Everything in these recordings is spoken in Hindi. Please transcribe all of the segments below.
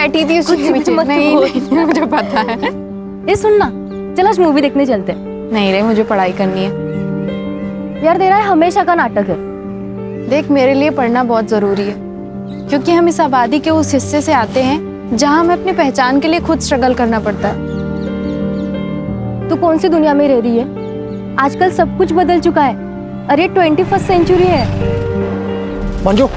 बैठी थी कुछ भी मत नहीं, मुझे पता है। ये सुन ना, चल आज मूवी देखने चलते हैं। नहीं रे, मुझे पढ़ाई करनी है। यार तेरा हमेशा का नाटक है। देख, मेरे लिए पढ़ना बहुत जरूरी है, क्योंकि हम इस आबादी के उस हिस्से से आते हैं जहां हमें अपनी पहचान के लिए खुद स्ट्रगल करना पड़ता है। तू कौन सी दुनिया में रह रही है? आजकल सब कुछ बदल चुका है। अरे 21st सेंचुरी है। मंजू,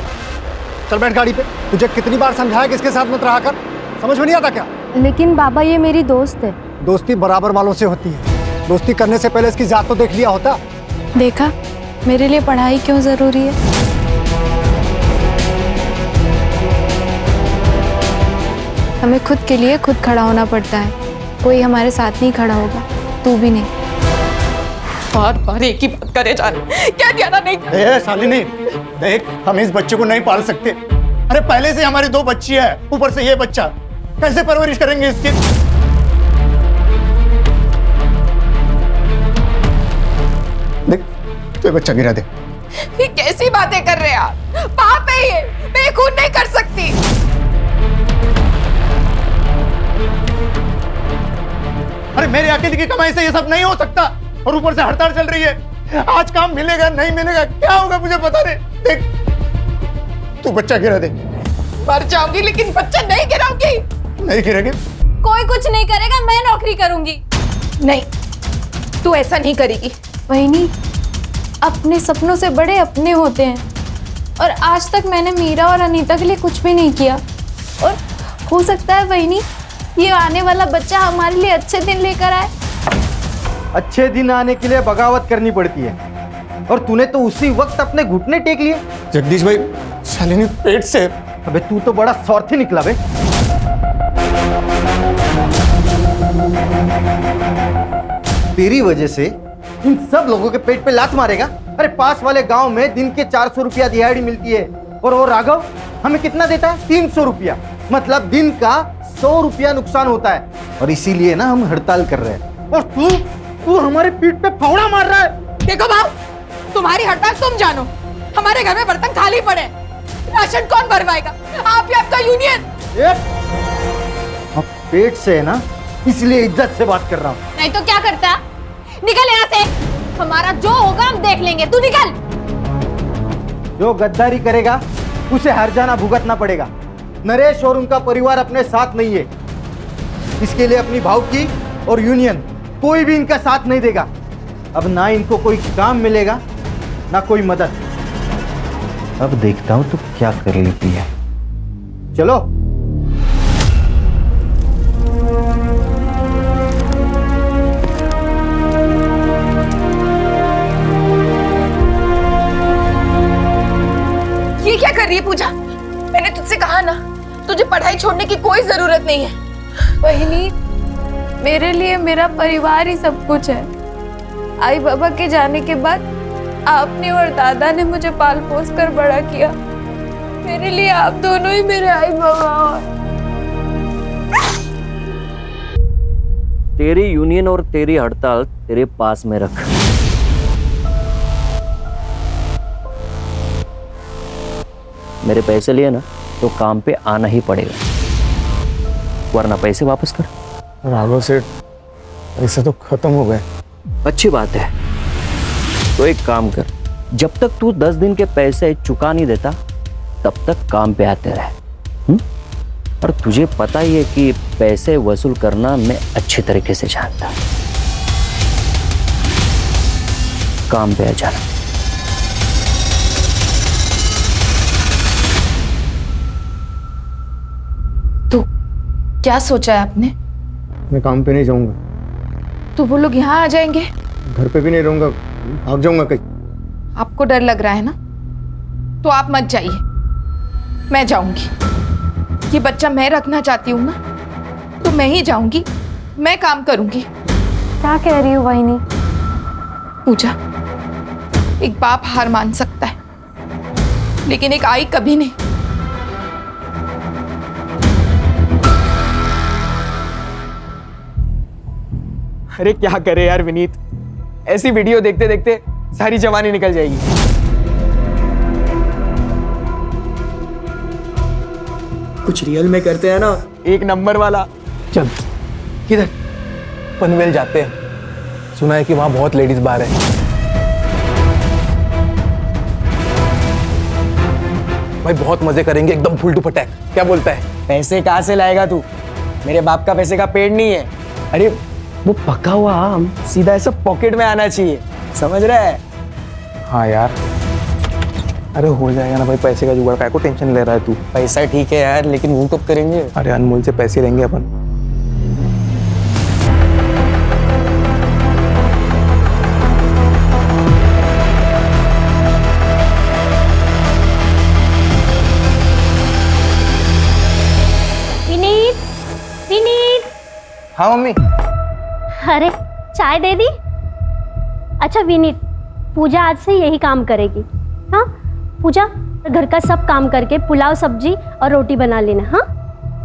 चल बैठ गाड़ी पे। तुझे कितनी बार समझाया कि इसके साथ मत रहा कर, समझ में नहीं आता क्या? लेकिन बाबा ये मेरी दोस्त है। दोस्ती बराबर वालों से होती है। दोस्ती करने से पहले इसकी जात तो देख लिया होता। देखा मेरे लिए पढ़ाई क्यों जरूरी है। हमें खुद के लिए खुद खड़ा होना पड़ता है, कोई हमारे साथ नहीं खड़ा होगा, तू भी नहीं। बार बार एक ही बात करे जा रहे, क्या ध्यान नहीं? शालिनी देख, हम इस बच्चे को नहीं पाल सकते। अरे पहले से हमारी 2 बच्ची है, ऊपर से ये बच्चा, कैसे परवरिश करेंगे इसकी? देख, तो ये बच्चा गिरा दे। ये कैसी बातें कर रहे हैं आप? पाप है ये, मैं खून नहीं कर सकती। अरे मेरे अकेले की कमाई से ये सब नहीं हो सकता, और ऊपर से हड़ताल चल रही है। आज काम मिलेगा नहीं मिलेगा क्या होगा मुझे पता नहीं। देख, तू बच्चा गिरा दे। मर जाऊंगी लेकिन बच्चा नहीं गिराऊंगी। नहीं गिरेगी? कोई कुछ नहीं करेगा, मैं नौकरी करूंगी। नहीं, तू ऐसा नहीं करेगी। वहीनी, अपने सपनों से बड़े अपने होते हैं, और आज तक मैंने मीरा और अनीता के लिए कुछ भी नहीं किया। और हो सकता है वहीनी, ये आने वाला बच्चा हमारे लिए अच्छे दिन लेकर आए। अच्छे दिन आने के लिए बगावत करनी पड़ती है, और तूने तो उसी वक्त अपने घुटने टेक लिए। जगदीश भाई, शालिनी पेट से। अबे तू तो बड़ा स्वार्थी निकला बे। तेरी वजह से इन सब लोगों के पेट पे लात मारेगा। अरे पास वाले गांव में दिन के 400 रुपया दिहाड़ी मिलती है, और वो राघव हमें कितना देता है? 300 रुपया। मतलब दिन का 100 रुपया नुकसान होता है, और इसीलिए ना हम हड़ताल कर रहे हैं। और तू हमारे पीठ पे फावड़ा मार रहा है। देखो बाबू, तुम्हारी हड़ताल तुम जानो, हमारे घर में बर्तन खाली पड़े, राशन कौन भरवाएगा? आप या आपका यूनियन? अब पेट से है ना, इसलिए इज्जत से बात कर रहा हूँ। नहीं तो क्या करता? निकल यहाँ से, हमारा जो होगा हम देख लेंगे। तू निकल। जो गद्दारी करेगा उसे हर जाना भुगतना पड़ेगा। नरेश और उनका परिवार अपने साथ नहीं है, इसके लिए अपनी भावकी और यूनियन कोई भी इनका साथ नहीं देगा। अब ना इनको कोई काम मिलेगा ना कोई मदद। अब देखता हूं तो क्या कर लेती है। चलो। ये क्या कर रही है पूजा? मैंने तुझसे कहा ना, तुझे पढ़ाई छोड़ने की कोई जरूरत नहीं है। वहीनी, मेरे लिए मेरा परिवार ही सब कुछ है। आई बाबा के जाने के बाद आपने और दादा ने मुझे पाल पोस कर बड़ा किया। मेरे लिए आप दोनों ही मेरे आई बाबा हो। तेरी यूनियन और तेरी हड़ताल तेरे पास में रख। मेरे पैसे लिए ना तो काम पे आना ही पड़ेगा, वरना पैसे वापस कर। राघव सेठ, पैसे तो खत्म हो गए। अच्छी बात है, तो एक काम कर, जब तक तू 10 दिन के पैसे चुका नहीं देता तब तक काम पे आते रहे। और तुझे पता ही है कि पैसे वसूल करना मैं अच्छी तरीके से जानता। काम पे आ जाना। तो क्या सोचा है आपने? मैं काम पे नहीं जाऊंगा। तो वो लोग यहाँ आ जाएंगे? घर पे भी नहीं रहूंगा, भाग जाऊंगा कहीं। आपको डर लग रहा है ना, तो आप मत जाइए, मैं जाऊंगी। ये बच्चा मैं रखना चाहती हूँ ना, तो मैं ही जाऊंगी, मैं काम करूंगी। क्या कह रही हो वहीनी? पूजा, एक बाप हार मान सकता है, लेकिन एक आई कभी नहीं। अरे क्या करे यार विनीत, ऐसी वीडियो देखते देखते सारी जवानी निकल जाएगी। कुछ रियल में करते हैं ना, एक नंबर वाला। चल किधर? पनवेल जाते हैं, सुना है कि वहां बहुत लेडीज बार है। भाई बहुत मजे करेंगे, एकदम फुल टू पटैक। क्या बोलता है? पैसे कहाँ से लाएगा तू? मेरे बाप का पैसे का पेड़ नहीं है। अरे वो पका हुआ आम सीधा ऐसा पॉकेट में आना चाहिए, समझ रहा है? हाँ यार, अरे हो जाएगा ना भाई, पैसे का जुगाड़। काय को टेंशन ले रहा है तू? पैसा ठीक है यार, लेकिन वो कब करेंगे? अरे अनमोल से पैसे लेंगे अपन। विनीत, विनीत। हाँ मम्मी। अरे चाय दे दी। अच्छा विनीत, पूजा आज से यही काम करेगी। हाँ पूजा, घर का सब काम करके पुलाव, सब्जी और रोटी बना लेना। हाँ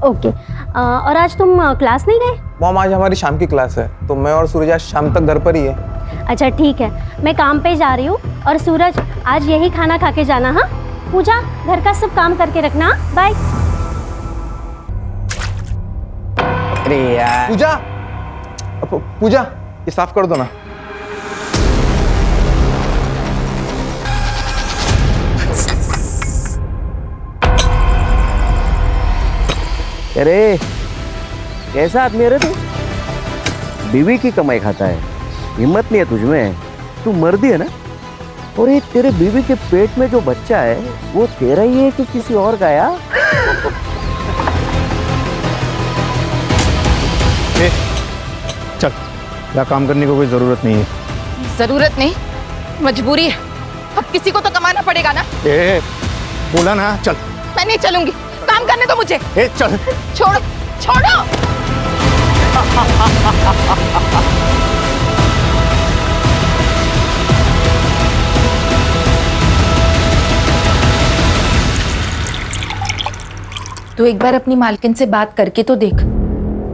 ओके। और आज तुम क्लास नहीं गए? मॉम आज हमारी शाम की क्लास है, तो मैं और सूरज आज शाम तक घर पर ही है। अच्छा ठीक है, मैं काम पे जा रही हूँ। और सूरज आज यही खाना खा के जाना। हाँ पूजा, घर का सब काम करके रखना। बाय। अरे यार पूजा, पूजा ये साफ कर दो ना। अरे कैसा आदमी है रे तू? बीवी की कमाई खाता है, हिम्मत नहीं है तुझमें। तू मर्दी है ना? और ये तेरे बीवी के पेट में जो बच्चा है वो तेरा ही है कि किसी और का? यार चल, यहाँ काम करने की कोई जरूरत नहीं है। जरूरत नहीं, मजबूरी है। अब किसी को तो कमाना पड़ेगा ना। ए, बोला ना, चल। मैं नहीं चलूंगी, काम करने दो मुझे। ए, चल। छोड़ो, छोड़ो। तू एक बार अपनी मालकिन से बात करके तो देख,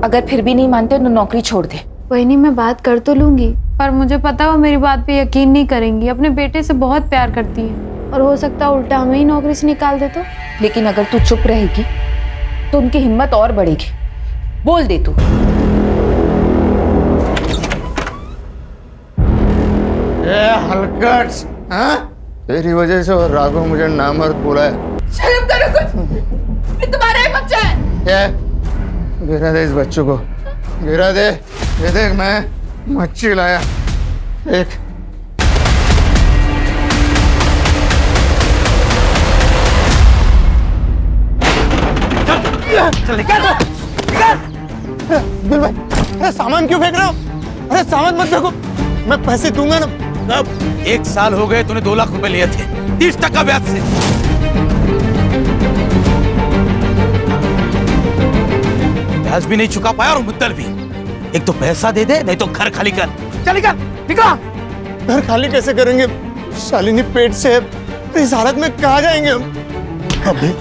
अगर फिर भी नहीं मानते तो नौकरी छोड़ दे। वही नहीं, मैं बात कर तो लूंगी, पर मुझे पता है वो मेरी बात पे यकीन नहीं करेंगी। अपने बेटे से बहुत प्यार करती है और हो सकता है उल्टा हमें ही नौकरी से निकाल दे तो। लेकिन अगर तू चुप रहेगी तो उनकी हिम्मत और बढ़ेगी। बोल दे तू। हलकट, हाँ? तेरी वजह से और राघव मुझे नामर्द बोला है। शर्म करो कुछ, ये तुम्हारा ही बच्चा है। क्या? गिरा दे इस बच्चों को, गिरा दे। ये देख, मैं मच्छी लाया एक। दिल भाई, अरे सामान क्यों फेंक रहे हो? अरे सामान मत फेंको, मैं पैसे दूंगा ना। अब 1 साल हो गए, तूने 2 लाख रुपए लिए थे 30% ब्याज से। ब्याज भी नहीं चुका पाया और मुद्दल भी। एक तो पैसा दे दे, नहीं तो घर खाली कर। चल निकल, निकल। घर खाली कैसे करेंगे? शालिनी पेट से है, इस हालत में कहाँ जाएंगे हम? अबे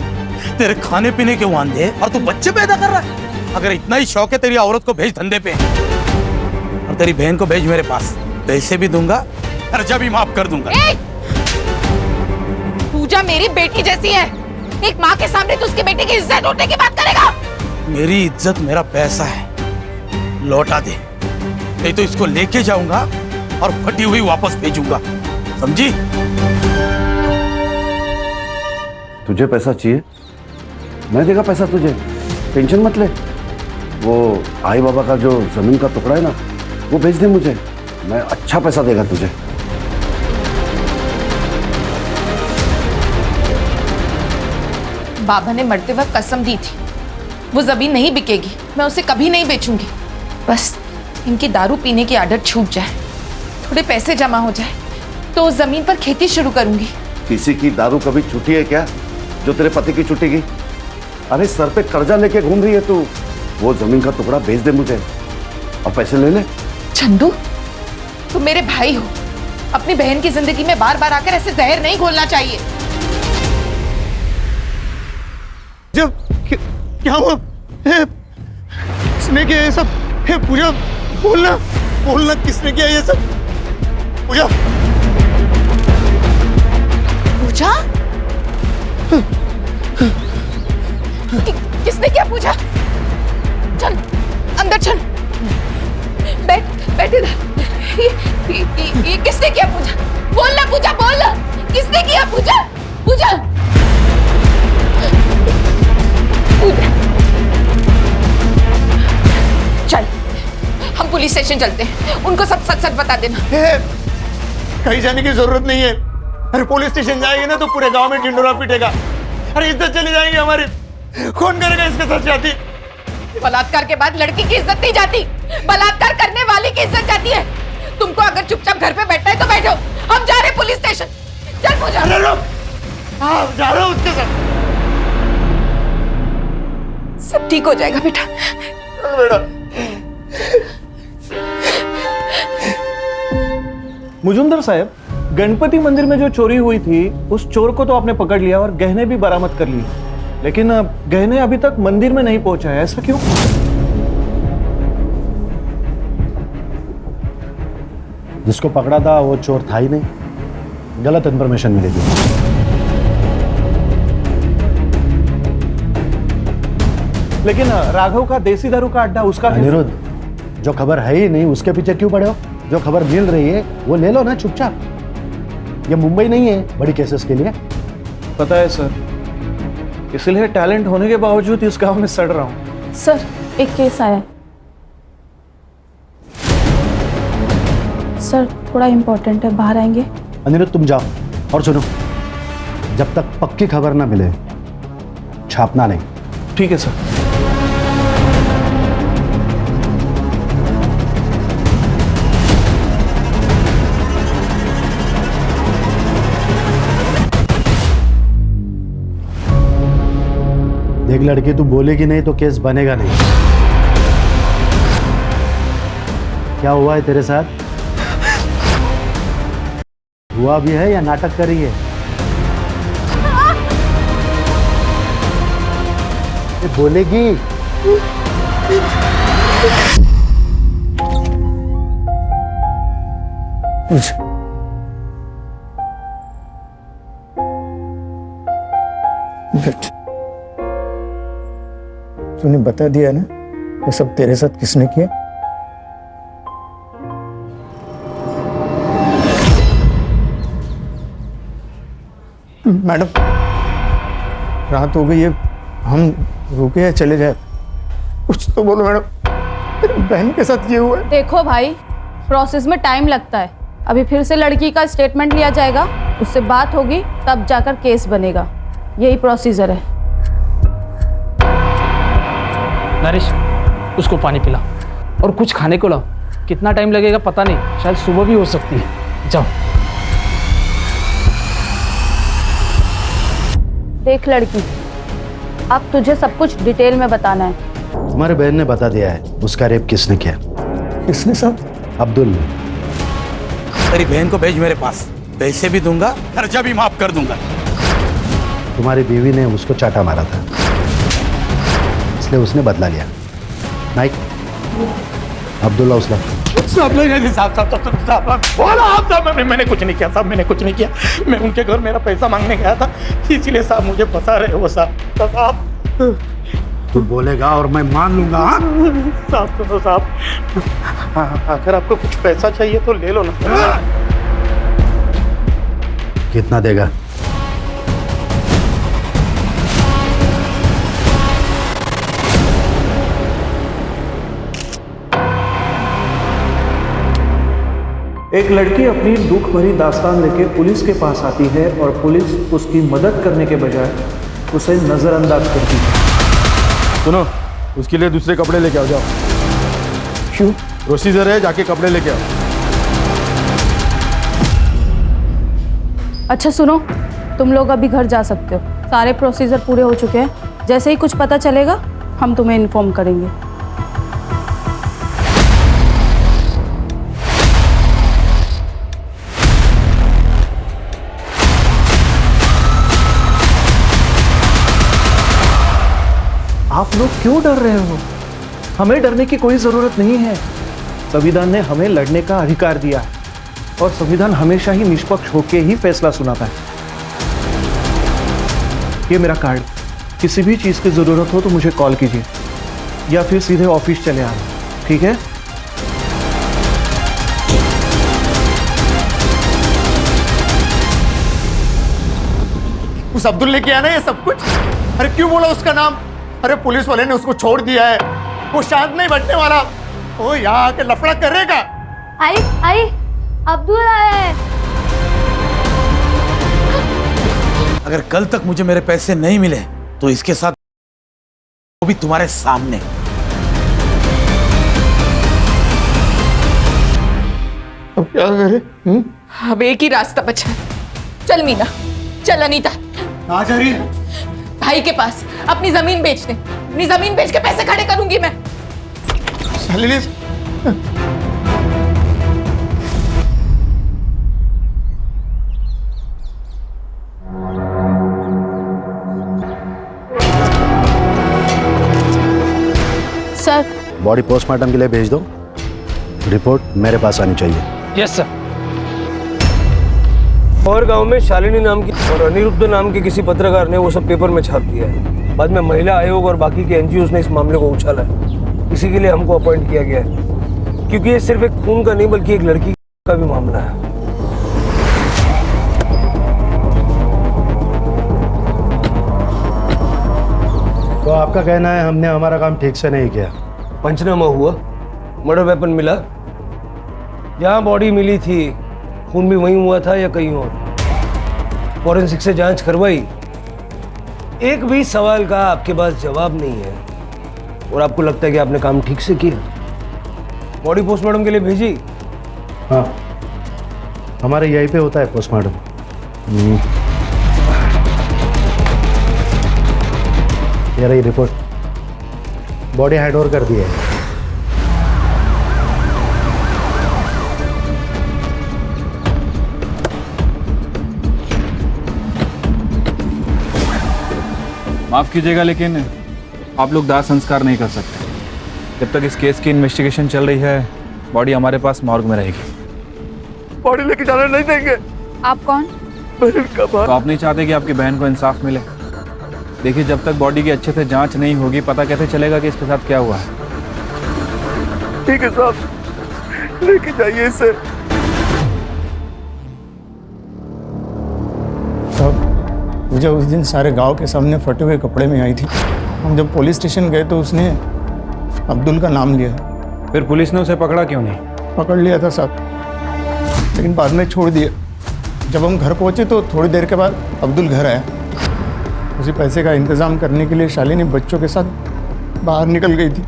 तेरे खाने पीने के वांदे और तू बच्चे पैदा कर रहा है। अगर इतना ही शौक है तेरी औरत को भेज धंधे पे, और तेरी बहन को भेज मेरे पास। पैसे भी दूंगा, कर्जा भी माफ कर दूंगा। पूजा मेरी बेटी जैसी है, एक माँ के सामने तो उसके बेटे की इज्जत उठने की बात करेगा। मेरी इज्जत मेरा पैसा है, लौटा दे, नहीं तो इसको लेके जाऊंगा और फटी हुई वापस भेजूंगा, समझी? तुझे पैसा चाहिए, मैं देगा पैसा तुझे, टेंशन मत ले। वो आई बाबा का जो जमीन का टुकड़ा है ना, वो भेज दे मुझे, मैं अच्छा पैसा देगा तुझे। बाबा ने मरते वक्त कसम दी थी, वो जमीन नहीं बिकेगी, मैं उसे कभी नहीं बेचूंगी। बस इनकी दारू पीने की आदत छूट जाए, थोड़े पैसे जमा हो जाए, तो उस जमीन पर खेती शुरू करूंगी। किसी की दारू कभी छूटी है क्या, जो तेरे पति की छूटेगी? अरे सर पे कर्जा लेके घूम रही है तू। वो जमीन का टुकड़ा भेज दे मुझे और पैसे ले ले। चंदू, तुम मेरे भाई हो, अपनी बहन की जिंदगी में बार बार आकर ऐसे जहर नहीं घोलना चाहिए। जब क्या हुआ? किसने किया ये सब? हे पूजा, बोलना, बोलना, किसने किया ये सब? पूजा, पूजा? किसने क्या? पूजा ये किसने किया पूजा? बोल ना पूजा, बोल ना, किसने किया पूजा? पूजा, पूजा, चल हम पुलिस स्टेशन चलते हैं, उनको सब सच सच बता देना। कहीं जाने की जरूरत नहीं है। अरे पुलिस स्टेशन जाएंगे ना तो पूरे गांव में ढिंडोरा पीटेगा। अरे इज्जत चली जाएगी हमारी। कौन करेगा इसके साथ जाती? बलात्कार के बाद लड़की की इज्जत नहीं जाती, बलात्कार करने वाले की इज्जत जाती है। तुमको अगर चुपचाप घर पे बैठना है तो बैठो, हम जा रहे पुलिस स्टेशन। चल पूजा। अरे रुक, जा रहा हूँ उसके साथ। सब ठीक हो जाएगा बेटा। बेटा मुजुमदार साहब, गणपति मंदिर में जो चोरी हुई थी उस चोर को तो आपने पकड़ लिया और गहने भी बरामद कर लिए, लेकिन गहने अभी तक मंदिर में नहीं पहुंचा है, ऐसा क्यों? जिसको पकड़ा था वो चोर था ही नहीं, गलत इंफॉर्मेशन मिली थी। लेकिन राघव का देसी दारू का अड्डा उसका है। अनिरुद्ध, जो खबर है ही नहीं उसके पीछे क्यों पड़े हो? जो खबर मिल रही है वो ले लो ना चुपचाप। ये मुंबई नहीं है बड़ी केसेस के लिए। पता है सर, इसलिए टैलेंट होने के बावजूद इस गांव में सड़ रहा हूँ। सर एक केस आया है। सर थोड़ा इम्पोर्टेंट है, बाहर आएंगे? अनिरुद्ध तुम जाओ, और सुनो, जब तक पक्की खबर ना मिले छापना नहीं। ठीक है सर। देख लड़की, तू बोलेगी नहीं तो केस बनेगा नहीं। क्या हुआ है तेरे साथ? हुआ भी है या नाटक कर रही है? ये बोलेगी? तूने बता दिया ना ये सब तेरे साथ किसने किया? मैडम, रात हो गई है, हम रुके या चले जाए? कुछ तो बोलो मैडम, मेरी बहन के साथ ये हुआ है। देखो भाई, प्रोसेस में टाइम लगता है। अभी फिर से लड़की का स्टेटमेंट लिया जाएगा, उससे बात होगी, तब जाकर केस बनेगा। यही प्रोसीजर है। नरेश, उसको पानी पिला और कुछ खाने को लाओ। कितना टाइम लगेगा पता नहीं, शायद सुबह भी हो सकती है। जाओ। देख लड़की, अब तुझे सब कुछ डिटेल में बताना है। तुम्हारे बहन ने बता दिया है उसका रेप किसने किया। किसने साहब? अब्दुल ने। तेरी बहन को भेज मेरे पास, पैसे भी दूंगा, खर्चा भी माफ कर दूंगा। तुम्हारी बीवी ने उसको चाटा मारा था, इसलिए उसने बदला लिया। नाइक, अब्दुल्ला उसला। मैंने कुछ नहीं किया साहब, मैंने कुछ नहीं किया। मैं उनके घर मेरा पैसा मांगने गया था, इसीलिए साहब मुझे फंसा रहे हो साहब। तू बोलेगा और मैं मान लूंगा। साहब सुनो साहब, अगर आपको कुछ पैसा चाहिए तो ले लो ना। कितना देगा? एक लड़की अपनी दुख भरी दास्तान लेके पुलिस के पास आती है और पुलिस उसकी मदद करने के बजाय उसे नजरअंदाज करती है। सुनो, उसके लिए दूसरे कपड़े लेके आओ, जाओ। क्यों? प्रोसीजर है, जाके कपड़े लेके आओ। अच्छा सुनो, तुम लोग अभी घर जा सकते हो। सारे प्रोसीजर पूरे हो चुके हैं। जैसे ही कुछ पता चलेगा हम तुम्हें इन्फॉर्म करेंगे। आप लोग क्यों डर रहे हो? हमें डरने की कोई जरूरत नहीं है। संविधान ने हमें लड़ने का अधिकार दिया है और संविधान हमेशा ही निष्पक्ष होकर ही फैसला सुनाता है। ये मेरा कार्ड, किसी भी चीज की जरूरत हो तो मुझे कॉल कीजिए या फिर सीधे ऑफिस चले आना, ठीक है? उस अब्दुल ने किया ना ये सब कुछ। अरे क्यों बोला उसका नाम? अरे पुलिस वाले ने उसको छोड़ दिया है, वो शांत नहीं बैठने वाला। ओ यहाँ आके लफड़ा करेगा। आई अब्दुल आया है। अगर कल तक मुझे मेरे पैसे नहीं मिले तो इसके साथ वो भी तुम्हारे सामने। अब क्या करें? अब एक ही रास्ता बचा है। चल मीना, चल अनीता। कहाँ जा रही है? भाई के पास अपनी जमीन बेचने। अपनी जमीन बेच के पैसे खड़े करूंगी मैं। शालिनी, सर बॉडी पोस्टमार्टम के लिए भेज दो, रिपोर्ट मेरे पास आनी चाहिए। Yes sir. और गांव में शालिनी नाम की और अनिरुद्ध नाम के किसी पत्रकार ने वो सब पेपर में छाप दिया है। बाद में महिला आयोग और बाकी के एनजीओ ने इस मामले को उछाला है। इसी के लिए हमको अपॉइंट किया गया है, क्योंकि ये सिर्फ एक खून का नहीं बल्कि एक लड़की का भी मामला है। तो आपका कहना है हमने हमारा काम ठीक से नहीं किया? पंचनामा हुआ, मर्डर वेपन मिला, जहाँ बॉडी मिली थी खून भी वहीं हुआ था या कहीं और। फॉरेंसिक से जांच करवाई, एक भी सवाल का आपके पास जवाब नहीं है और आपको लगता है कि आपने काम ठीक से किया। बॉडी पोस्टमार्टम के लिए भेजी? हाँ, हमारे यहीं पे होता है पोस्टमार्टम। ये रही रिपोर्ट, बॉडी हैंड ओवर कर दी है। माफ़ कीजिएगा लेकिन आप लोग दाह संस्कार नहीं कर सकते। जब तक इस केस की इन्वेस्टिगेशन चल रही है, बॉडी हमारे पास मॉर्ग में रहेगी। बॉडी लेके जाने नहीं देंगे। आप कौन? तो आप नहीं चाहते कि आपकी बहन को इंसाफ मिले? देखिए, जब तक बॉडी की अच्छे से जांच नहीं होगी, पता कैसे चलेगा कि इसके साथ क्या हुआ है। ठीक है साहब, लेके जाइए इसे। मुझे उस दिन सारे गांव के सामने फटे हुए कपड़े में आई थी। हम जब पुलिस स्टेशन गए तो उसने अब्दुल का नाम लिया। फिर पुलिस ने उसे पकड़ा क्यों नहीं? पकड़ लिया था साहब, लेकिन बाद में छोड़ दिया। जब हम घर पहुंचे तो थोड़ी देर के बाद अब्दुल घर आया। उसी पैसे का इंतजाम करने के लिए शालिनी बच्चों के साथ बाहर निकल गई थी।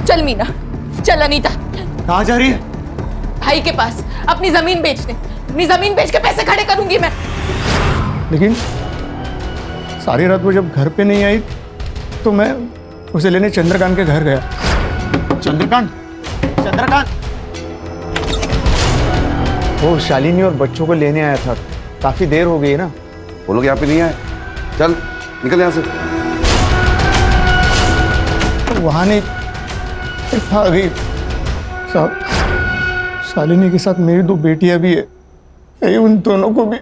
चल मीना, चल अनीता। कहाँ जा रही है? भाई के पास अपनी जमीन बेचने। अपनी जमीन बेच के पैसे खड़े करूंगी मैं। लेकिन सारी रात वो जब घर पे नहीं आई तो मैं उसे लेने चंद्रकांत के घर गया। चंद्रकांत? चंद्रकांत? वो शालिनी और बच्चों को लेने आया था। काफी देर हो गई ना। वो लोग यहाँ पे नहीं आए। चल निकल यहाँ से। वहाँ नहीं आ गई साहब। शालिनी के साथ मेरी 2 बेटियां भी है, कहीं उन दोनों को भी।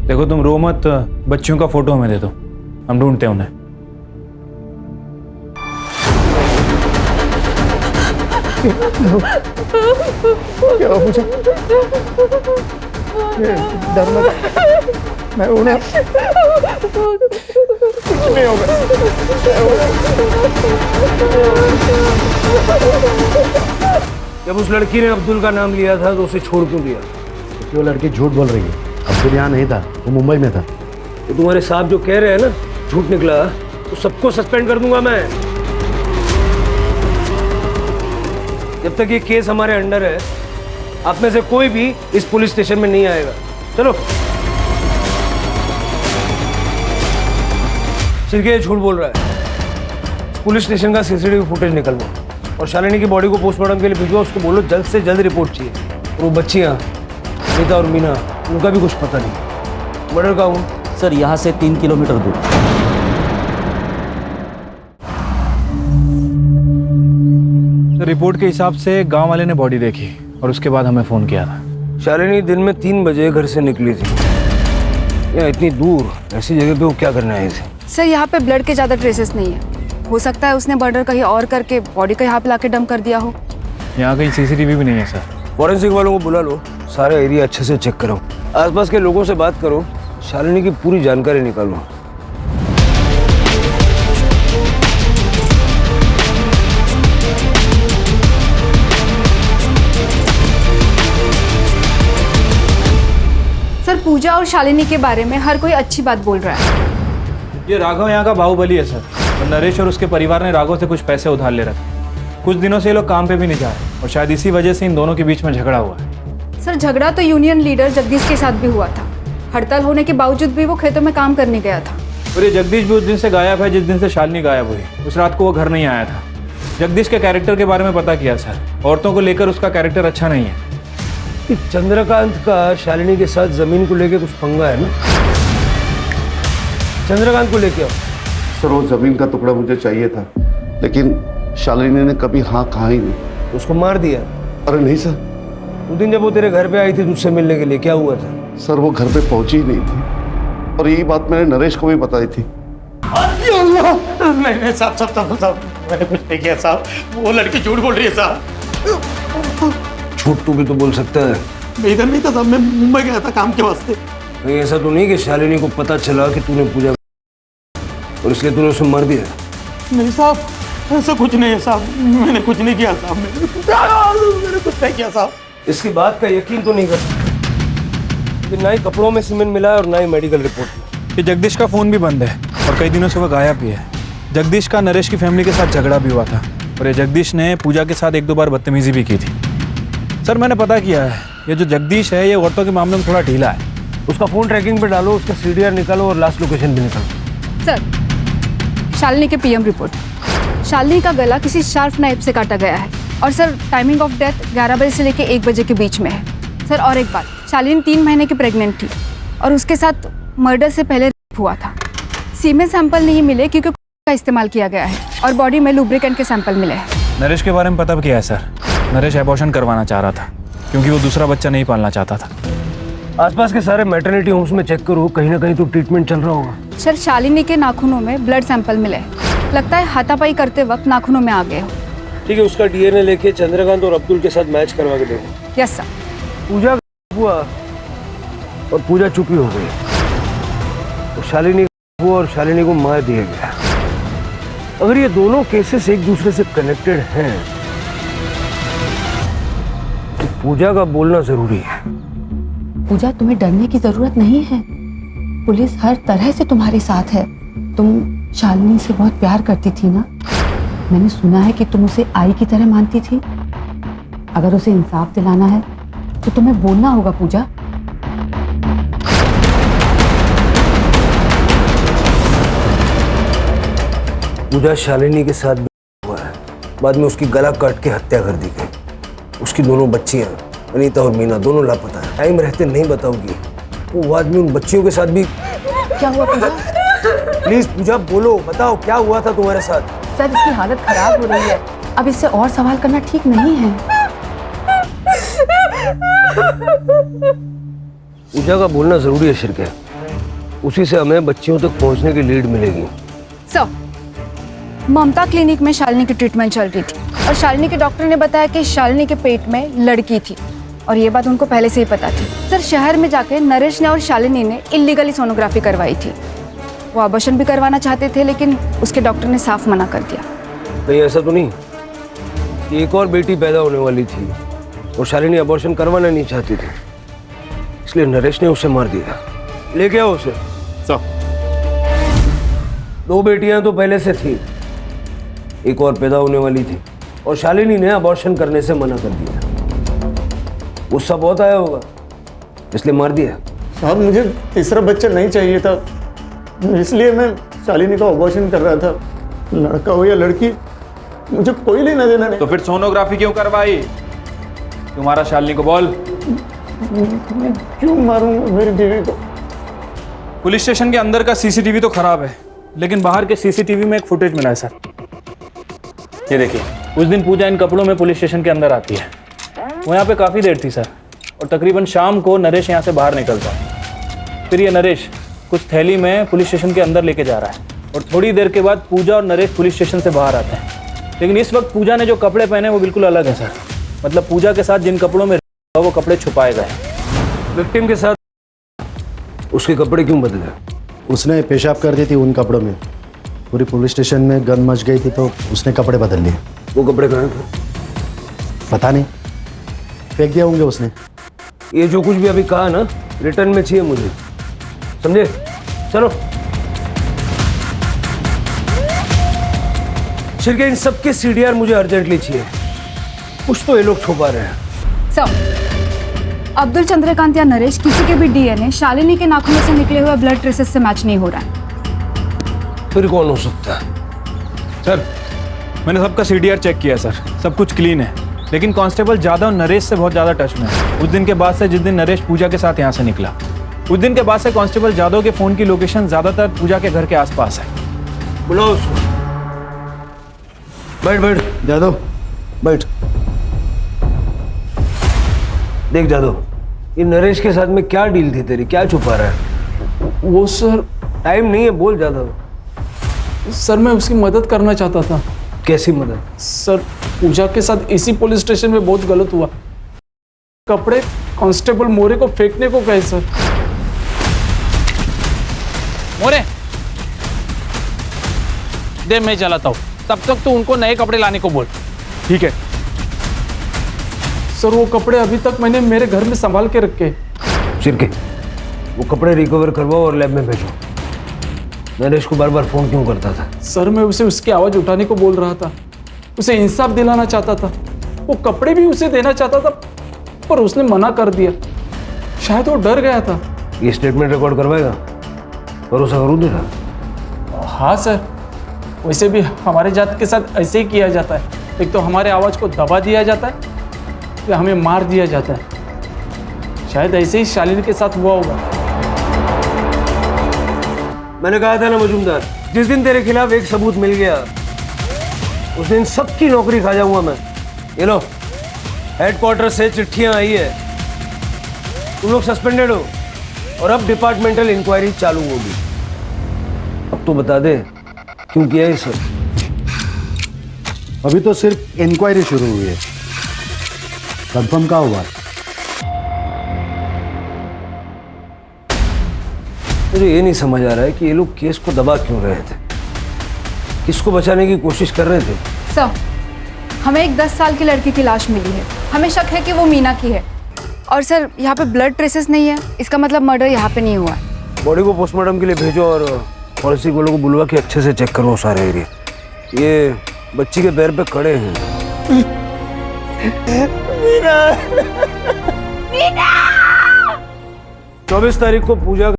देखो, तुम रो मत, बच्चों का फोटो हमें दे दो, हम ढूंढते हैं उन्हें। क्या पूछा? डर मत, मैं उन्हें कुछ नहीं होगा। जब उस लड़की ने अब्दुल का नाम लिया था तो उसे छोड़ क्यों दिया? क्योंकि वो लड़की झूठ बोल रही है। अब्दुल यहाँ नहीं था, वो मुंबई में था। तो तुम्हारे साहब जो कह रहे हैं ना झूठ निकला, तो सबको सस्पेंड कर दूंगा मैं। जब तक ये केस हमारे अंडर है, आप में से कोई भी इस पुलिस स्टेशन में नहीं आएगा। चलो। सिर्फ झूठ बोल रहा है। पुलिस स्टेशन का सीसीटीवी फुटेज निकलवा और शालिनी की बॉडी को पोस्टमार्टम के लिए भिजवा। उसको बोलो जल्द से जल्द रिपोर्ट चाहिए। और वो बच्चियाँ अनीता और मीना, उनका भी कुछ पता नहीं। मर्डर का हूँ सर, यहाँ से 3 किलोमीटर दूर। रिपोर्ट के हिसाब से गांव वाले ने बॉडी देखी और उसके बाद हमें फोन किया था। शालिनी दिन में 3 बजे घर से निकली थी। यहाँ इतनी दूर ऐसी जगह पे वो क्या करने आई थी? सर यहाँ पे ब्लड के ज़्यादा ट्रेसेस नहीं है। हो सकता है उसने मर्डर कहीं और करके बॉडी को यहाँ पे लाके डंप कर दिया हो। यहाँ कहीं सीसीटीवी भी नहीं है सर। फॉरेंसिक वालों को बुला लो, सारा एरिया अच्छे से चेक करो, आसपास के लोगों से बात करो, शालिनी की पूरी जानकारी निकालूं। सर पूजा और शालिनी के बारे में हर कोई अच्छी बात बोल रहा है। ये राघव यहाँ का बाहुबली है सर, और नरेश और उसके परिवार ने राघव से कुछ पैसे उधार ले रखे। कुछ दिनों से ये लोग काम पे भी नहीं जा रहे और शायद इसी वजह से इन दोनों के बीच में झगड़ा हुआ है। सर झगड़ा तो यूनियन लीडर जगदीश के साथ भी हुआ था। हड़ताल होने के बावजूद भी वो खेतों में काम करने गया था। और ये जगदीश भी उस दिन से गायब है जिस दिन से शालिनी गायब हुई। उस रात को वो घर नहीं आया था। जगदीश के कैरेक्टर के बारे में पता किया सर, औरतों को लेकर उसका कैरेक्टर अच्छा नहीं है। चंद्रकांत का शालिनी के साथ जमीन को लेकर कुछ पंगा है ना? चंद्रकांत को लेके आओ। सर वो जमीन का टुकड़ा मुझे चाहिए था, लेकिन शालिनी ने कभी हाँ कहा ही नहीं। उसको मार दिया? अरे नहीं सर। उस दिन जब वो तेरे घर पे आई थी तुझसे मिलने के लिए, क्या हुआ था? सर वो घर पे पहुंची ही नहीं थी, और यही बात मैंने नरेश को भी बताई थी। नहीं साहब, मैंने कुछ नहीं किया साहब। वो लड़की झूठ बोल रही है साहब। झूठ तू भी तो बोल सकता है। मैं इधर नहीं था साहब, मैं मुंबई गया था काम के वास्ते। नहीं ऐसा तो नहीं कि शालिनी को पता चला कि तूने पूजा और इसलिए तूने उसे मार दिया? नहीं साहब, ऐसा कुछ नहीं है साहब, मैंने कुछ नहीं किया साहब। मैंने कुछ नहीं किया साहब। इसकी बात का यकीन तो नहीं कर सकते। ना ही कपड़ों में सीमेंट मिला है और ना ही मेडिकल रिपोर्ट में। ये जगदीश का फ़ोन भी बंद है और कई दिनों से वह गायब भी है। जगदीश का नरेश की फैमिली के साथ झगड़ा भी हुआ था और ये जगदीश ने पूजा के साथ 1-2 बार बदतमीजी भी की थी। सर मैंने पता किया है, ये जो जगदीश है ये औरतों के मामले में थोड़ा ढीला है। उसका फ़ोन ट्रैकिंग पे डालो, उसका CDR निकालो और लास्ट लोकेशन भी निकालो। सर शालिनी के PM रिपोर्ट। शालिनी का गला किसी शार्प नाइफ से काटा गया है और सर टाइमिंग ऑफ डेथ 11 बजे से लेकर 1 बजे के बीच में है। सर और एक बात, शालिनी 3 महीने की प्रेग्नेंट थी और उसके साथ मर्डर से पहले रेप हुआ था। सीमेन सैंपल नहीं मिले क्योंकि का इस्तेमाल किया गया है और बॉडी में लुब्रिकेंट के सैंपल मिले हैं। नरेश के बारे में पता किया है सर। नरेश एबॉर्शन करवाना चाह रहा था क्योंकि वो दूसरा बच्चा नहीं पालना चाहता था। आसपास के सारे मैटरनिटी होम्स में चेक करो, कहीं ना कहीं तो ट्रीटमेंट चल रहा होगा। सर शालिनी के नाखूनों में ब्लड सैंपल मिले हैं। लगता है हाथापाई करते वक्त नाखूनों में आ गए हो। ठीक है, उसका DNA लेके चंद्रकांत और अब्दुल के साथ मैच करवा के देखो। Yes sir. पूजा हुआ और पूजा चुपी हो गई तो शालिनी हुआ और शालिनी को मार दिया गया। अगर ये दोनों केसेस एक दूसरे से कनेक्टेड हैं तो पूजा का बोलना जरूरी है। पूजा तुम्हें डरने की जरूरत नहीं है। पुलिस हर तरह से तुम्हारे साथ है। तुम शालिनी से बहुत प्यार करती थी ना। मैंने सुना है कि तुम उसे आई की तरह मानती थी। अगर उसे इंसाफ दिलाना है तो तुम्हें बोलना होगा पूजा। पूजा शालिनी के साथ भी हुआ है। बाद में उसकी गला काट के हत्या कर दी गई। उसकी दोनों बच्चियां अनीता और मीना दोनों लापता है। टाइम रहते नहीं बताओगी वो आदमी उन बच्चियों के साथ भी। क्या हुआ पूजा? प्लीज पूजा बोलो, बताओ क्या हुआ था तुम्हारे साथ? सर इसकी हालत खराब हो रही है, अब इससे और सवाल करना ठीक नहीं है। पूजा का बोलना जरूरी है शिरके। उसी से हमें बच्चियों तक पहुंचने की लीड मिलेगी। सर ममता क्लिनिक में शालिनी की ट्रीटमेंट चल रही थी और शालिनी के डॉक्टर ने बताया कि शालिनी के पेट में लड़की थी और ये बात उनको पहले से ही पता थी। सर शहर में जाके नरेश ने और शालिनी ने इलीगली सोनोग्राफी करवाई थी। वो अबॉर्शन भी करवाना चाहते थे लेकिन उसके डॉक्टर ने साफ मना कर दिया। कहीं ऐसा तो नहीं कि एक और बेटी पैदा होने वाली थी और शालिनी अबॉर्शन करवाना नहीं चाहती थी, इसलिए नरेश ने उसे मार दिया? लेके आओ उसे। सर 2 बेटियां तो पहले से थी, एक और पैदा होने वाली थी और शालिनी ने अबॉर्शन करने से मना कर दिया। गुस्सा बहुत आया होगा इसलिए मार दिया। साहब मुझे तीसरा बच्चा नहीं चाहिए था, इसलिए मैं शालिनी का अबॉर्शन कर रहा था। लड़का हो या लड़की मुझे कोई लेना देना नहीं। तो फिर सोनोग्राफी क्यों करवाई? तुम्हारा शालिनी को बोल। मैं क्यों मारूंगा मेरी बीवी को? पुलिस स्टेशन के अंदर का CCTV तो खराब है लेकिन बाहर के CCTV में एक फुटेज मिला है सर। ये देखिए, उस दिन पूजा इन कपड़ों में पुलिस स्टेशन के अंदर आती है। वो यहाँ पे काफ़ी देर थी सर और तकरीबन शाम को नरेश यहाँ से बाहर निकलता है। फिर ये नरेश कुछ थैली में पुलिस स्टेशन के अंदर लेके जा रहा है और थोड़ी देर के बाद पूजा और नरेश पुलिस स्टेशन से बाहर आते हैं। लेकिन इस वक्त पूजा ने जो कपड़े पहने वो बिल्कुल अलग है सर। मतलब पूजा के साथ जिन कपड़ों में वो कपड़े छुपाए गए। विक्टिम के साथ उसके कपड़े क्यों बदले? उसने पेशाब कर दी थी उन कपड़ों में, पूरी पुलिस स्टेशन में गन मच गई थी तो उसने कपड़े बदल लिए। वो कपड़े कहाँ थे? पता नहीं, फेंक दिया होंगे उसने। ये जो कुछ भी अभी कहा ना, रिटर्न में चाहिए मुझे, समझे? चलो शिरके, इन सबके सीडीआर मुझे अर्जेंटली चाहिए। कुछ तो ये लोग छुपा रहे हैं। सर, अब्दुल चंद्रकांत या नरेश किसी के भी डीएनए शालिनी के नाखूनों से निकले हुए ब्लड ट्रेसेस से मैच नहीं हो रहा है। फिर कौन हो सकता है? सर, मैंने सबका सीडीआर चेक किया सर, सब कुछ क्लीन है, लेकिन कांस्टेबल जादव नरेश से बहुत ज़्यादा टच में है। उस दिन के बाद से, जिस दिन नरेश पूजा के साथ यहाँ से निकला, उस दिन के बाद से कांस्टेबल जादव के फ़ोन की लोकेशन ज़्यादातर पूजा के घर के आसपास है। बुलाओ उसको। बैठ बैठ जादव, बैठ। देख जादव, ये नरेश के साथ में क्या डील थी तेरी? क्या छुपा रहा है? वो सर, टाइम नहीं है, बोल जादव। सर मैं उसकी मदद करना चाहता था। कैसी मदद? सर, पूजा के साथ इसी पुलिस स्टेशन में बहुत गलत हुआ। कपड़े कांस्टेबल मोरे को फेंकने को कहे सर। मोरे, दे मैं चलाता हूँ, तब तक तो उनको नए कपड़े लाने को बोल। ठीक है सर, वो कपड़े अभी तक मैंने मेरे घर में संभाल के रखे। शिरके, वो कपड़े रिकवर करवाओ और लैब में भेजो। नरेश को बार बार फोन क्यों करता था? सर मैं उसे उसकी आवाज़ उठाने को बोल रहा था, उसे इंसाफ दिलाना चाहता था, वो कपड़े भी उसे देना चाहता था, पर उसने मना कर दिया। शायद वो डर गया था। ये स्टेटमेंट रिकॉर्ड करवाएगा? भरोसा करूँ तेरा? हाँ सर, वैसे भी हमारे जात के साथ ऐसे ही किया जाता है। एक तो हमारे आवाज़ को दबा दिया जाता है या हमें मार दिया जाता है। शायद ऐसे ही शालिनी के साथ हुआ होगा। मैंने कहा था ना मजूमदार, जिस दिन तेरे खिलाफ एक सबूत मिल गया उस दिन सबकी नौकरी खा जाऊंगा मैं। ये लो, हेडक्वार्टर से चिट्ठियां आई है, तुम लोग सस्पेंडेड हो और अब डिपार्टमेंटल इंक्वायरी चालू होगी। अब तो बता दे क्यों किया ये सब? अभी तो सिर्फ इंक्वायरी शुरू हुई है, कंफर्म कहाँ हुआ? मुझे ये नहीं समझ आ रहा है कि ये लोग केस को दबा क्यों रहे थे, किसको बचाने की कोशिश कर रहे थे? सर, हमें एक 10 साल की लड़की की लाश मिली है, हमें शक है कि वो मीना की है। और सर, यहाँ पे ब्लड ट्रेसेस नहीं है, इसका मतलब मर्डर यहाँ पे नहीं हुआ है। बॉडी को पोस्टमार्टम के लिए भेजो और फॉरेंसिक वालों को बुलवा के अच्छे से चेक करो सारे एरिया। ये बच्ची के पैर पे खड़े हैं। मीना! मीना! 24 तारीख को पूजा,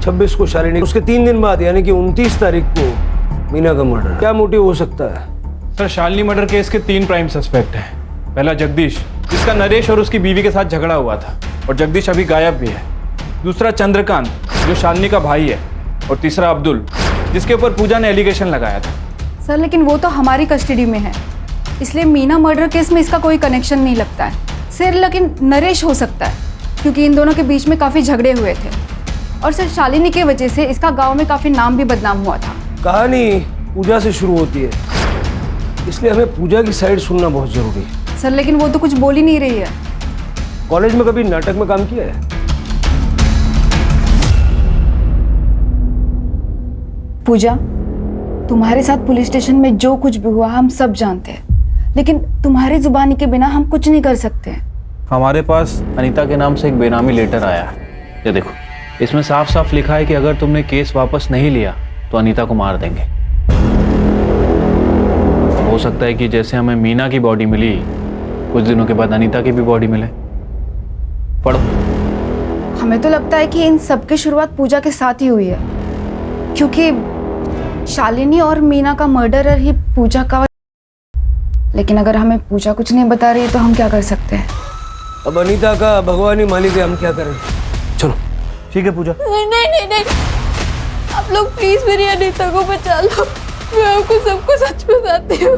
26 को शालिनी, उसके 3 दिन बाद यानी कि 29 तारीख को मीना का मर्डर। क्या मोटिव हो सकता है? सर, शालिनी मर्डर केस के 3 प्राइम सस्पेक्ट हैं। पहला जगदीश, जिसका नरेश और उसकी बीवी के साथ झगड़ा हुआ था और जगदीश अभी गायब भी है। दूसरा चंद्रकांत, जो शालिनी का भाई है। और तीसरा अब्दुल, जिसके ऊपर पूजा ने एलिगेशन लगाया था। सर, लेकिन वो तो हमारी कस्टडी में है, इसलिए मीना मर्डर केस में इसका कोई कनेक्शन नहीं लगता है। सर, लेकिन नरेश हो सकता है, क्योंकि इन दोनों के बीच में काफ़ी झगड़े हुए थे। और सर, शालिनी की वजह से इसका गांव में काफ़ी नाम भी बदनाम हुआ था। कहानी पूजा से शुरू होती है, इसलिए हमें पूजा की साइड सुनना बहुत जरूरी है। सर, लेकिन वो तो कुछ बोल ही नहीं रही है। कॉलेज में कभी नाटक में काम किया है? पूजा, तुम्हारे साथ पुलिस स्टेशन में जो कुछ भी हुआ हम सब जानते हैं, लेकिन तुम्हारी जुबानी के बिना हम कुछ नहीं कर सकते। हमारे पास अनीता के नाम से एक बेनामी लेटर आया है, ये देखो। इसमें साफ साफ लिखा है कि अगर तुमने केस वापस नहीं लिया तो अनीता को मार देंगे। हो सकता है कि जैसे हमें मीना की बॉडी मिली, कुछ दिनों के बाद अनीता की भी बॉडी मिले। पढ़ो। हमें तो लगता है कि इन सब की शुरुआत पूजा के साथ ही हुई है, क्योंकि शालिनी और मीना का मर्डरर ही पूजा का। लेकिन अगर हमें पूजा कुछ नहीं बता रही है तो हम क्या कर सकते हैं? अब अनीता का भगवान ही मालिक है, हम क्या करें? चलो। ठीक है पूजा। नहीं नहीं नहीं नहीं, आप लोग प्लीज मेरी अनीता को बचा लो। मैं आपको सबको सच बताती हूँ,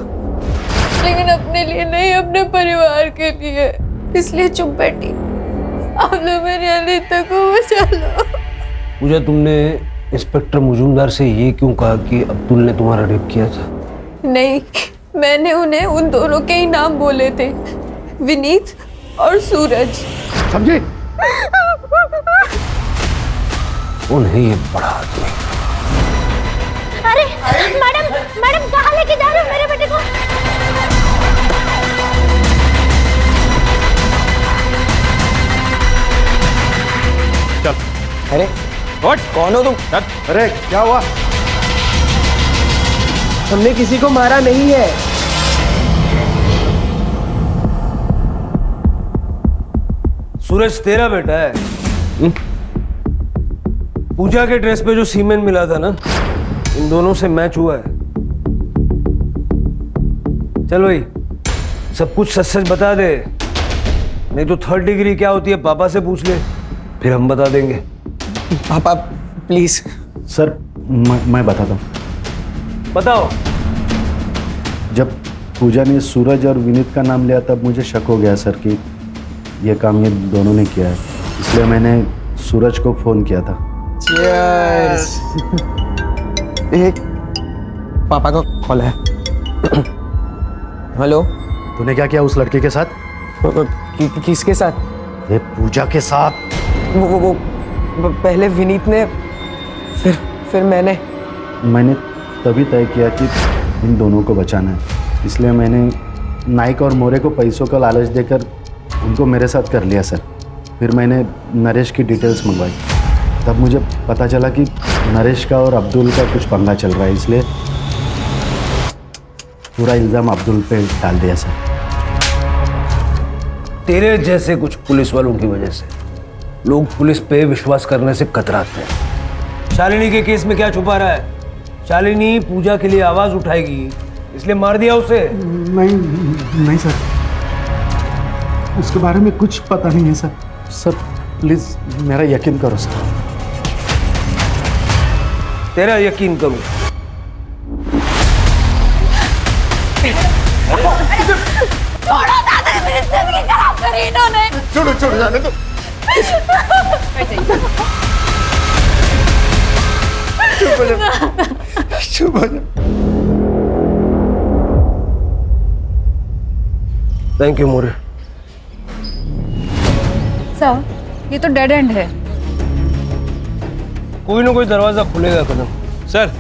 लेकिन अपने लिए नहीं, अपने परिवार के लिए। इसलिए चुप बैठी। आप लोग मेरी अनीता को बचा लो। पूजा, तुमने इंस्पेक्टर मुजुमदार से ये क्यों कहा कि अब्दुल ने तुम्हारा रेप किया था? नहीं, मैंने उन्हें उन दोनों के ही नाम बोले थे, विनीत और सूरज। समझे? वो नहीं है बड़ा आदमी। अरे मैडम मैडम कहाँ लेके जा रहे हो मेरे बेटे को? चल। अरे कौन हो तुम? अरे क्या हुआ? हमने किसी को मारा नहीं है। सूरज तेरा बेटा है। पूजा के ड्रेस पे जो सीमेंट मिला था ना, इन दोनों से मैच हुआ है। चल भाई, सब कुछ सच सच बता दे, नहीं तो 3rd डिग्री क्या होती है पापा से पूछ ले, फिर हम बता देंगे। पापा प्लीज। सर मैं बताता हूँ। बताओ। जब पूजा ने सूरज और विनीत का नाम लिया तब मुझे शक हो गया सर कि ये काम ये दोनों ने किया है, इसलिए मैंने सूरज को फ़ोन किया था। Cheers। एक पापा का कॉल है। हेलो। तूने क्या किया उस लड़के के साथ? किसके साथ? ये पूजा के साथ। वो पहले विनीत ने, फिर मैंने तभी तय किया कि इन दोनों को बचाना है, इसलिए मैंने नाइक और मोरे को पैसों का लालच देकर उनको मेरे साथ कर लिया सर। फिर मैंने नरेश की डिटेल्स मंगवाई, तब मुझे पता चला कि नरेश का और अब्दुल का कुछ पंगा चल रहा है, इसलिए पूरा इल्ज़ाम अब्दुल पे डाल दिया सर। तेरे जैसे कुछ पुलिस वालों की वजह से लोग पुलिस पे विश्वास करने से कतराते हैं। शालिनी के केस में क्या छुपा रहा है? शालिनी पूजा के लिए आवाज उठाएगी, इसलिए मार दिया उसे। नहीं सर, उसके बारे में कुछ पता नहीं है सर। सर प्लीज मेरा यकीन करो सर। तेरा यकीन करूं? छोड़ो दादा, मेरी जिंदगी खराब करी इन्होंने। छोड़ो छोड़ो, जाने दो। चुप हो जा, चुप हो जा। Thank you more. सर ये तो डेड एंड है। कोई ना कोई दरवाजा खुलेगा कदम। सर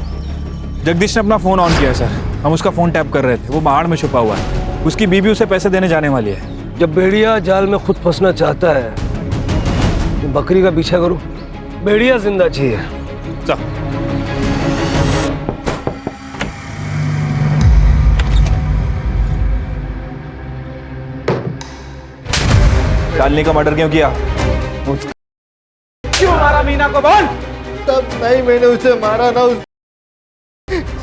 जगदीश ने अपना फोन ऑन किया है सर, हम उसका फोन टैप कर रहे थे, वो पहाड़ में छुपा हुआ है, उसकी बीबी उसे पैसे देने जाने वाली है। जब भेड़िया जाल में खुद फंसना चाहता है तो बकरी का पीछा करो, भेड़िया जिंदा चाहिए। चल। शालिनी का मर्डर क्यों किया? क्यों मारा मीना को बोल? तब नहीं मैंने उसे मारा ना,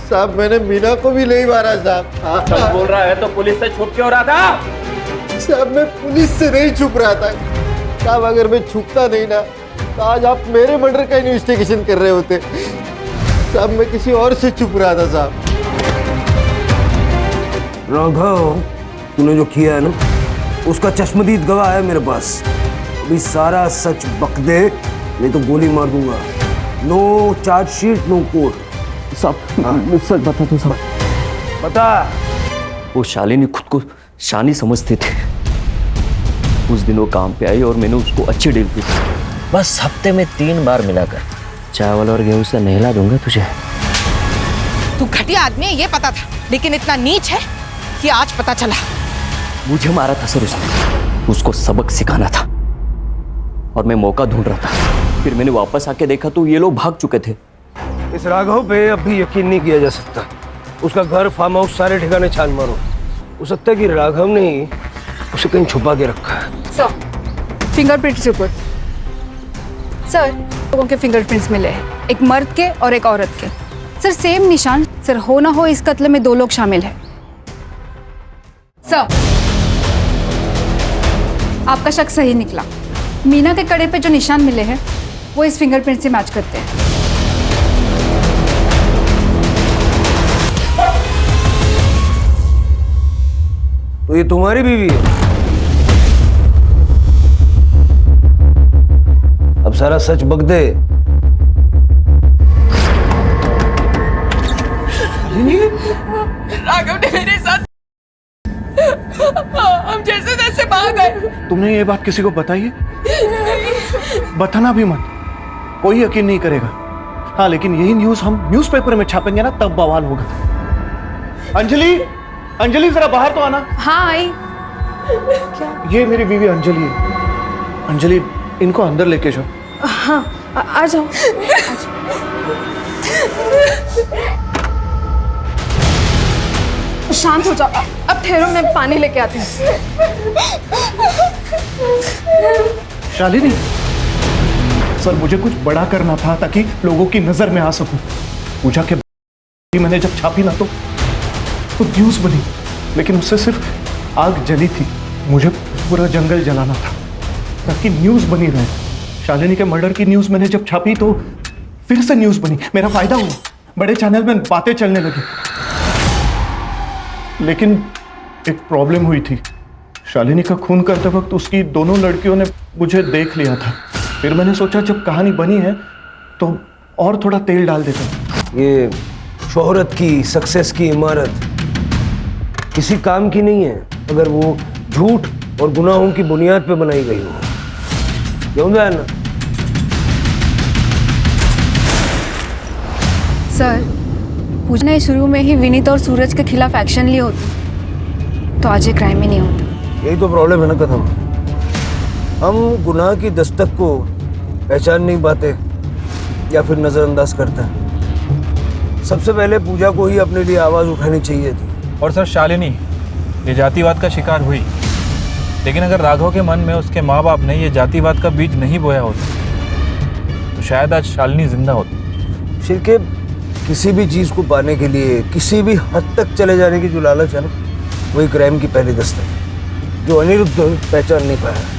साहब मैंने मीना को भी नहीं मारा साहब। सच बोल रहा है तो पुलिस से छुप क्यों रहा था? साहब मैं पुलिस से नहीं छुप रहा था साहब, अगर मैं छुपता नहीं ना तो आज आप मेरे मर्डर का इन्वेस्टिगेशन कर रहे होते साहब। मैं किसी और से छुप रहा था साहब। राघव, तूने जो किया है ना उसका चश्मदीद गवाह है मेरे पास। अभी सारा सच बक दे, नहीं तो गोली मार दूंगा। No chargesheet no court. साहब सच बता दो साहब। बता। वो शालिनी खुद को शानी समझती थी, उस दिन वो काम पे आई और मैंने उसको अच्छी डील की। बस हफ्ते में 3 बार मिलाकर चावल और गेहूं से नहला दूंगा तुझे। तू घटिया आदमी है ये पता था, लेकिन इतना नीच है कि आज पता चला। मुझे मारा था सर उसने, उसको सबक सिखाना था और मैं मौका ढूंढ रहा था। फिर मैंने वापस आके देखा तो ये लोग भाग चुके थे। इस राघव पे अब भी यकीन नहीं किया जा सकता। उसका घर, फार्म हाउस, सारे ठिकाने छान मारो। हो सकता है कि राघव ने उसे कहीं छुपा के रखा है। Sir fingerprints report. सर लोगों के फिंगरप्रिंट्स मिले हैं, एक मर्द के और एक औरत के। सर सेम निशान। सर हो ना हो इस कत्ल में 2 लोग शामिल हैं। सर आपका शक सही निकला। मीना के कड़े पे जो निशान मिले हैं वो इस फिंगरप्रिंट से मैच करते हैं। तो ये तुम्हारी बीवी है? अब सारा सच बक दे। राघव ने मेरे साथ हम जैसे तैसे भाग गए। तुमने ये बात किसी को बताई है? बताना भी मत। कोई यकीन नहीं करेगा। हाँ, लेकिन यही न्यूज़ हम न्यूज़पेपर में छापेंगे ना, तब बवाल होगा। अंजलि, अंजलि जरा बाहर तो आना। हाँ आई। ये मेरी बीवी अंजलि है। अंजलि, इनको अंदर लेके जाओ। हाँ आ जाओ। शांत हो जाओ, अब ठहरो, मैं पानी लेके आती हूँ। शालिनी, सर मुझे कुछ बड़ा करना था ताकि लोगों की नजर में आ सकूं। पूजा के मैंने जब छापी ना तो न्यूज बनी, लेकिन उससे सिर्फ आग जली थी। मुझे पूरा जंगल जलाना था ताकि न्यूज बनी रहे। शालिनी के मर्डर की न्यूज मैंने जब छापी तो फिर से न्यूज बनी, मेरा फायदा हुआ, बड़े चैनल में बातें चलने लगी। लेकिन एक प्रॉब्लम हुई थी। शालिनी का खून करते वक्त उसकी दोनों लड़कियों ने मुझे देख लिया था। फिर मैंने सोचा जब कहानी बनी है तो और थोड़ा तेल डाल देता हूं। ये शोहरत की, सक्सेस की इमारत किसी काम की नहीं है अगर वो झूठ और गुनाहों की बुनियाद पे बनाई गई हो। क्यों ना? सर, पूजा ने शुरू में ही विनीत और सूरज के खिलाफ एक्शन लिए होते तो आज ये क्राइम ही नहीं होता। यही तो प्रॉब्लम है ना कदम, हम गुनाह की दस्तक को पहचान नहीं पाते या फिर नज़रअंदाज करते हैं। सबसे पहले पूजा को ही अपने लिए आवाज़ उठानी चाहिए थी। और सर, शालिनी ये जातिवाद का शिकार हुई, लेकिन अगर राघव के मन में उसके माँ बाप ने ये जातिवाद का बीज नहीं बोया होता तो शायद आज शालिनी जिंदा होती। शिरके किसी भी चीज़ को पाने के लिए किसी भी हद तक चले जाने की जो लालच है ना, वही क्राइम की पहली दस्तक है जो अनिरुद्ध पहचान नहीं पाया।